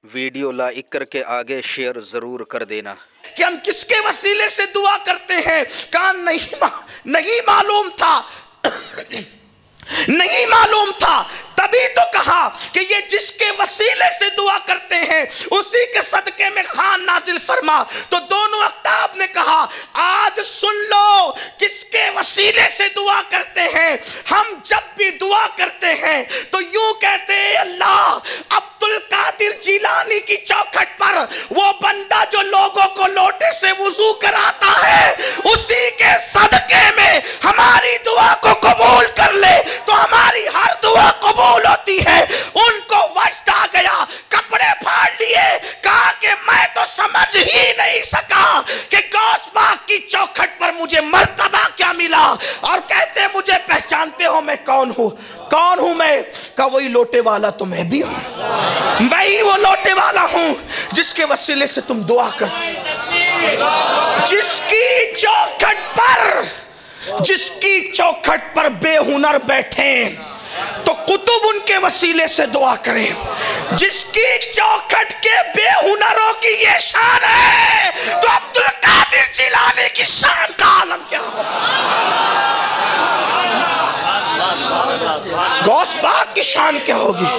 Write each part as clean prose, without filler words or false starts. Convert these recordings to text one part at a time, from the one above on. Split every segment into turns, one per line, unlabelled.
Video like करके आगे share जरूर कर देना
कि हम किसके वसीले से दुआ करते हैं। कान नहीं मालूम था नहीं मालूम था, तभी तो कहा कि ये जिसके वसीले से दुआ करते हैं उसी के सदके में खान नाजिल फरमा। तो दोनों अख्ताब ने कहा आज सुन लो किसके वसीले से दुआ करते हैं। हम जब भी दुआ करते हैं तो यूं कहते हैं अल्लाह अब्दुल कादिर जिलानी की चौखट पर वो बंदा जो लोगों को लोटे से वुजू कराता है उसी के सदके में हमारी दुआ को कबूल कर ले तो हमारी हर दुआ कबूल होती है। उनको वजद आ गया, कपड़े फाड़ लिए, कहा कि मैं तो समझ ही नहीं सका कि गौस बाग की चौखट पर मुझे मर्तबा क्या मिला। और कहते मुझे पहचानते हो मैं कौन हूं? कौन हूं मैं? का वही लोटे वाला तो मैं भी हूं, मैं ही वो लोटे वाला हूं जिसके वसीले से तुम दुआ करते, जिसकी चौखट पर बेहुनर बैठे तो कुतुब उनके वसीले से दुआ करें। जिसकी चौखट के बेहुनरों की ये शान है तो अब्दुल कादिर जिलानी की शान का आलम क्या हो। गौस बाग की शान क्या होगी।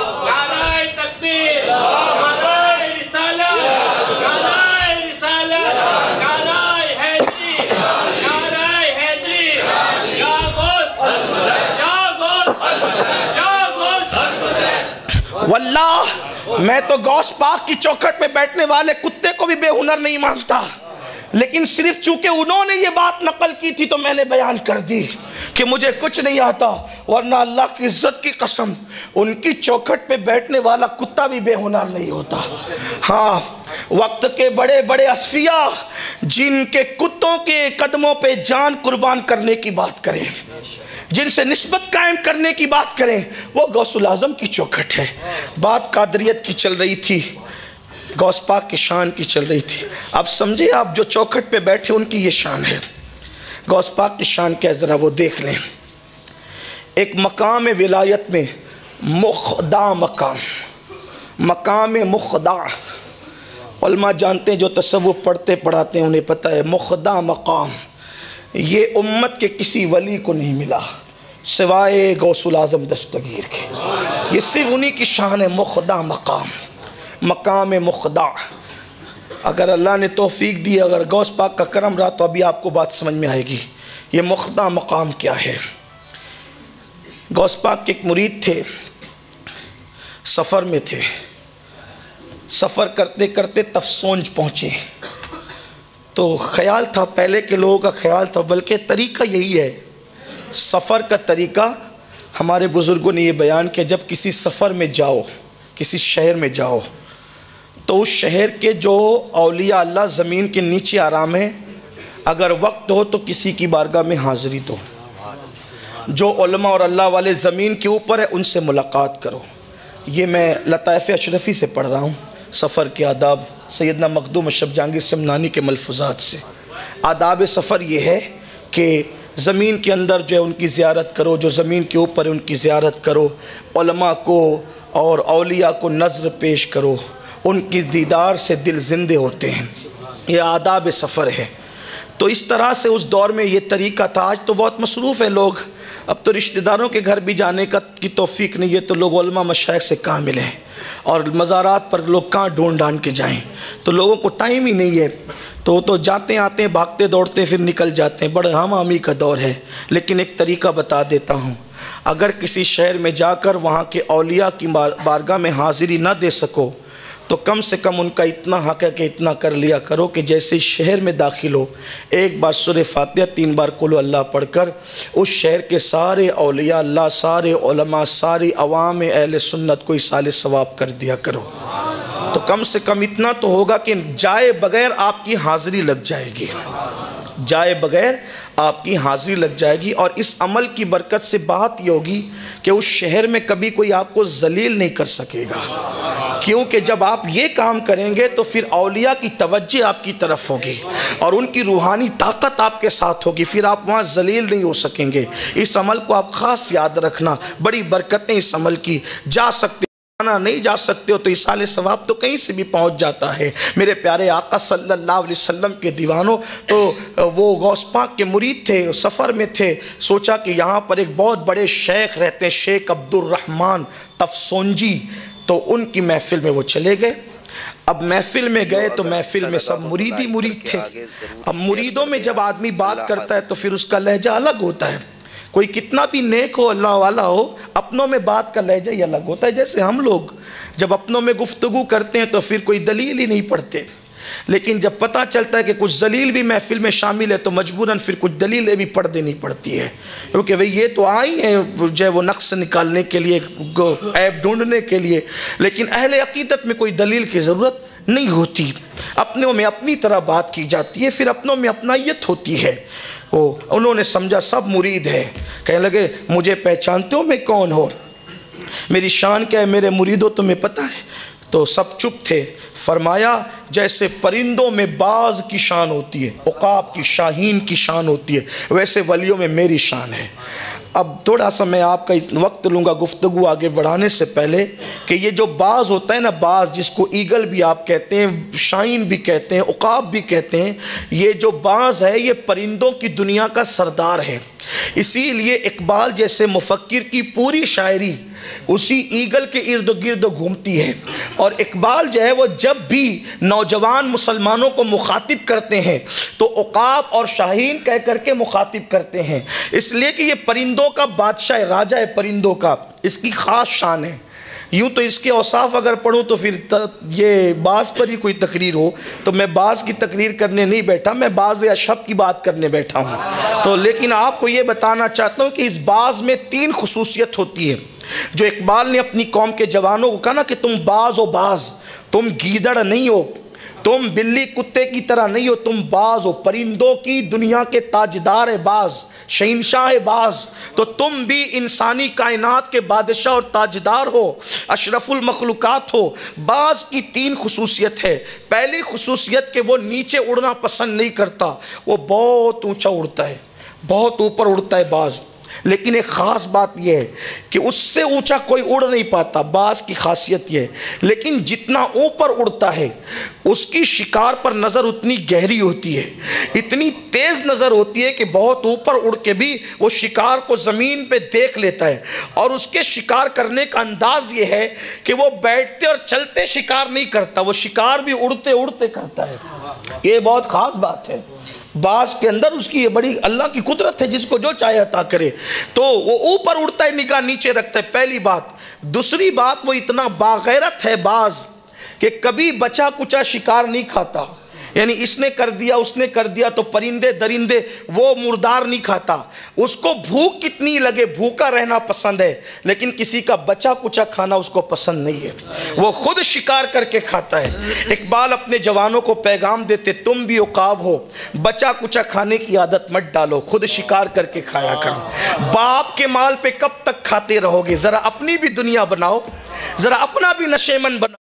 वल्लाह मैं तो गौस पाक की चौखट में बैठने वाले कुत्ते को भी बेहुनर नहीं मानता, लेकिन सिर्फ चूंकि उन्होंने ये बात नकल की थी तो मैंने बयान कर दी कि मुझे कुछ नहीं आता। वरना अल्लाह की इज्जत की कसम उनकी चौखट पे बैठने वाला कुत्ता भी बेहुनर नहीं होता। हाँ, वक्त के बड़े बड़े असफिया जिनके कुत्तों के कदमों पे जान कुर्बान करने की बात करें, जिनसे निस्बत कायम करने की बात करें, वो गौसुल आजम की चौखट है। बात कादरियत की चल रही थी, गौस पाक की शान की चल रही थी। अब समझे आप जो चौखट पे बैठे उनकी ये शान है। गौस पाक की शान क्या है ज़रा वो देख लें। एक मकाम विलायत में मुख्दा मकाम मुख्दा, उलमा जानते हैं जो तसव्वुफ पढ़ते पढ़ाते हैं उन्हें पता है। मुख्दा मकाम ये उम्मत के किसी वली को नहीं मिला सिवाय गौसुल आज़म दस्तगीर के। ये सिर्फ उन्हीं की शान है। मुख्दा मकाम मुख्दा। अगर अल्लाह ने तौफीक दी, अगर गौस पाक का करम रहा तो अभी आपको बात समझ में आएगी। ये मुख्दा मकाम क्या है। गौस पाक के एक मुरीद थे, सफ़र में थे, सफ़र करते करते तफसोंज पहुँचे तो ख़याल था, पहले के लोगों का ख़याल था, बल्कि तरीक़ा यही है, सफ़र का तरीक़ा हमारे बुज़ुर्गों ने ये बयान किया, जब किसी सफ़र में जाओ, किसी शहर में जाओ तो उस शहर के जो औलिया अल्लाह ज़मीन के नीचे आराम है, अगर वक्त हो तो किसी की बारगाह में हाज़िरी दो। जो उलमा और अल्लाह वाले ज़मीन के ऊपर है उनसे मुलाकात करो। ये मैं लताइफ़ अशरफ़ी से पढ़ रहा हूँ, सफ़र के आदाब, सैयदना मखदूम अशरफ जहांगीर समनानी के मलफूज़ात से। आदाब सफ़र ये है कि ज़मीन के अंदर जो है उनकी ज़ियारत करो, जो ज़मीन के ऊपर है उनकी ज़ियारत करो, उलमा को और औलिया को नज़र पेश करो, उनकी दीदार से दिल ज़िंदे होते हैं। ये आदाब सफ़र है। तो इस तरह से उस दौर में ये तरीक़ा था। आज तो बहुत मसरूफ़ है लोग, अब तो रिश्तेदारों के घर भी जाने की तौफ़ीक नहीं है तो लोग उलमा मशाइख से कहाँ मिलें और मज़ारात पर लोग कहाँ ढूंढ ढांढ के जाएं, तो लोगों को टाइम ही नहीं है। तो जाते आते हैं, भागते दौड़ते फिर निकल जाते हैं, बड़े हम आमी का दौर है। लेकिन एक तरीक़ा बता देता हूँ, अगर किसी शहर में जाकर वहाँ के औलिया की बारगाह में हाज़िरी ना दे सको तो कम से कम उनका इतना हक़ है कि इतना कर लिया करो कि जैसे शहर में दाखिल हो एक बार सूरह फातिहा 3 बार कुल अल्लाह पढ़कर उस शहर के सारे औलिया अल्लाह, सारे उलमा, सारी अवाम अहले सुन्नत को इसाले सवाब कर दिया करो। तो कम से कम इतना तो होगा कि जाए बगैर आपकी हाज़िरी लग जाएगी, जाए बगैर आपकी हाज़िरी लग जाएगी। और इस अमल की बरकत से बात ये होगी कि उस शहर में कभी कोई आपको जलील नहीं कर सकेगा, क्योंकि जब आप ये काम करेंगे तो फिर औलिया की तवज्जो आपकी तरफ होगी और उनकी रूहानी ताकत आपके साथ होगी, फिर आप वहाँ जलील नहीं हो सकेंगे। इस अमल को आप ख़ास याद रखना, बड़ी बरकतें इस अमल की जा सकते। नहीं जा सकते हो तो इसाले सवाब तो कहीं से भी पहुंच जाता है। मेरे प्यारे आका सल्लल्लाहु अलैहि वसल्लम के दीवानों, तो वो गौस पाक के मुरीद थे, सफ़र में थे, सोचा कि यहाँ पर एक बहुत बड़े शेख रहते हैं, शेख अब्दुल रहमान तफसोंजी, तो उनकी महफिल में वो चले गए। अब महफिल में गए तो महफिल में सब मुरीद ही मुरीद थे। अब मुरीदों में जब आदमी बात करता है तो फिर उसका लहजा अलग होता है। कोई कितना भी नेक हो, अल्लाह वाला हो, अपनों में बात का लहजा ही अलग होता है। जैसे हम लोग जब अपनों में गुफ्तगू करते हैं तो फिर कोई दलील ही नहीं पढ़ते, लेकिन जब पता चलता है कि कुछ दलील भी महफिल में शामिल है तो मजबूरन फिर कुछ दलीलें भी पढ़ देनी पड़ती है, क्योंकि भाई ये तो आई हैं जो है वो नक्श निकालने के लिए, ऐब ढूंढने के लिए, लेकिन अहले अकीदत में कोई दलील की ज़रूरत नहीं होती। अपनों में अपनी तरह बात की जाती है, फिर अपनों में अपनायत होती है। वो उन्होंने समझा सब मुरीद है, कहने लगे मुझे पहचानते हो, मैं कौन हो, मेरी शान क्या है, मेरे मुरीदों तुम्हें पता है? तो सब चुप थे। फरमाया जैसे परिंदों में बाज की शान होती है, उकाब की, शाहीन की शान होती है, वैसे वलियों में मेरी शान है। अब थोड़ा सा मैं आपका वक्त लूँगा गुफ्तगू आगे बढ़ाने से पहले कि ये जो बाज होता है ना, बाज जिसको ईगल भी आप कहते हैं, शाहीन भी कहते हैं, उकाब भी कहते हैं, ये जो बाज है ये परिंदों की दुनिया का सरदार है। इसीलिए इकबाल जैसे मुफक्किर की पूरी शायरी उसी ईगल के इर्द गिर्द घूमती है। और इकबाल जो है वो जब भी नौजवान मुसलमानों को मुखातिब करते हैं तो उकाब और शाहीन कह करके मुखातिब करते हैं, इसलिए कि ये परिंदों का बादशाह है, राजा है परिंदों का, इसकी ख़ास शान है। यूँ तो इसके औसाफ अगर पढ़ूँ तो फिर ये बाज़ पर ही कोई तकरीर हो, तो मैं बाज़ की तकरीर करने नहीं बैठा, मैं बाज़ अशहब की बात करने बैठा हूँ। तो लेकिन आपको ये बताना चाहता हूँ कि इस बाज़ में 3 खुसूसियत होती है जो इकबाल ने अपनी कौम के जवानों को कहा ना कि तुम बाज़ हो, बाज़, तुम गीदड़ नहीं हो, तुम बिल्ली कुत्ते की तरह नहीं हो, तुम बाज़ हो, परिंदों की दुनिया के ताजदार है बाज़, शहंशाह है बाज़, तो तुम भी इंसानी कायनात के बादशाह और ताजदार हो, अशरफुल मखलूकात हो। बाज़ की 3 खुसूसियत है। पहली खुसूसियत कि वो नीचे उड़ना पसंद नहीं करता, वो बहुत ऊंचा उड़ता है, बहुत ऊपर उड़ता है बाज़। लेकिन एक ख़ास बात यह है कि उससे ऊंचा कोई उड़ नहीं पाता, बाज़ की खासियत यह है। लेकिन जितना ऊपर उड़ता है उसकी शिकार पर नज़र उतनी गहरी होती है, इतनी तेज़ नज़र होती है कि बहुत ऊपर उड़ के भी वो शिकार को ज़मीन पे देख लेता है। और उसके शिकार करने का अंदाज़ ये है कि वो बैठते और चलते शिकार नहीं करता, वो शिकार भी उड़ते उड़ते करता है। ये बहुत ख़ास बात है। बाज़ के अंदर उसकी ये बड़ी अल्लाह की कुदरत है, जिसको जो चाहे अता करे। तो वो ऊपर उड़ता है, निगाह नीचे रखता है, पहली बात। दूसरी बात, वो इतना बागैरत है बाज़ कि कभी बचा कुचा शिकार नहीं खाता, यानी इसने कर दिया उसने कर दिया तो परिंदे दरिंदे वो मुर्दार नहीं खाता, उसको भूख कितनी लगे भूखा रहना पसंद है, लेकिन किसी का बचा कुचा खाना उसको पसंद नहीं है, वो खुद शिकार करके खाता है। इकबाल अपने जवानों को पैगाम देते, तुम भी उकाब हो, बचा कुचा खाने की आदत मत डालो, खुद शिकार करके खाया करो। बाप के माल पे कब तक खाते रहोगे, ज़रा अपनी भी दुनिया बनाओ, ज़रा अपना भी नशेमन बनाओ।